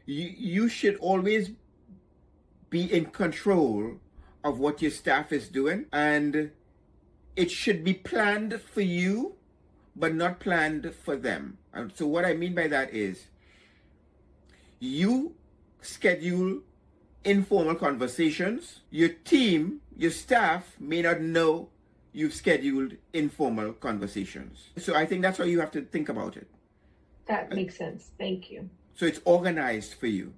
you should always be in control of what your staff is doing, and it should be planned for you, but not planned for them. And so what I mean by that is you schedule informal conversations. Your team, your staff may not know you've scheduled informal conversations. So I think that's how you have to think about it. That makes sense. Thank you. So it's organized for you.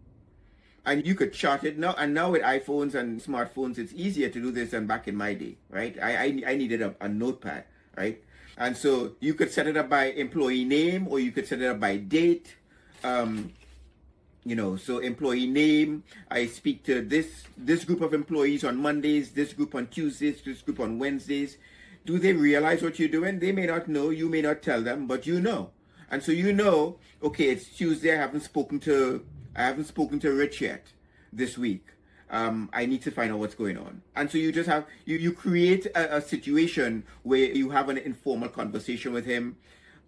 And you could chart it now. And now with iPhones and smartphones, it's easier to do this than back in my day, right? I needed a notepad, right? And so you could set it up by employee name, or you could set it up by date. So employee name, I speak to this group of employees on Mondays, this group on Tuesdays, this group on Wednesdays. Do they realize what you're doing? They may not know, you may not tell them, but you know. And so you know, okay, it's Tuesday, I haven't spoken to Rich yet this week. I need to find out what's going on. And so you just have, you create a situation where you have an informal conversation with him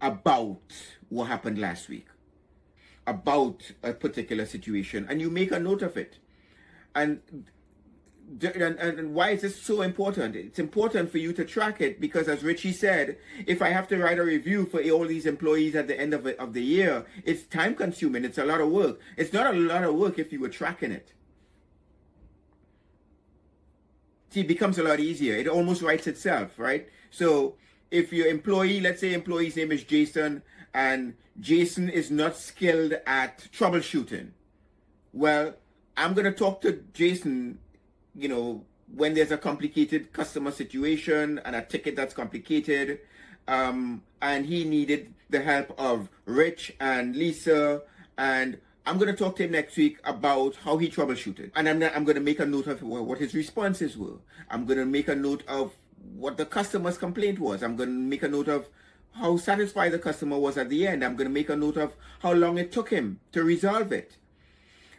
about what happened last week, about a particular situation, and you make a note of it. And why is this so important? It's important for you to track it because, as Richie said, if I have to write a review for all these employees at the end of the year, it's time consuming. It's a lot of work. It's not a lot of work if you were tracking it. See, it becomes a lot easier. It almost writes itself, right? So if your employee, let's say employee's name is Jason, and Jason is not skilled at troubleshooting, well, I'm going to talk to Jason, when there's a complicated customer situation and a ticket that's complicated, and he needed the help of Rich and Lisa, and I'm going to talk to him next week about how he troubleshooted. And I'm going to make a note of what his responses were. I'm going to make a note of what the customer's complaint was. I'm going to make a note of how satisfied the customer was at the end. I'm going to make a note of how long it took him to resolve it.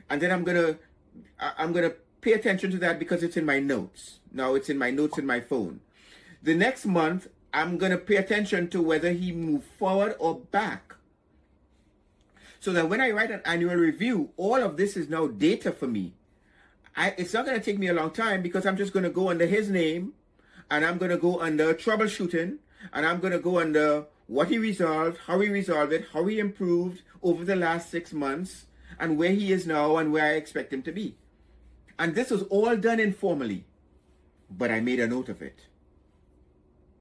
And then I'm going to pay attention to that because it's in my notes. Now it's in my notes in my phone. The next month, I'm going to pay attention to whether he moved forward or back. So that when I write an annual review, all of this is now data for me. It's not going to take me a long time because I'm just going to go under his name, and I'm going to go under troubleshooting, and I'm going to go under what he resolved, how he resolved it, how he improved over the last 6 months, and where he is now and where I expect him to be. And this was all done informally, but I made a note of it.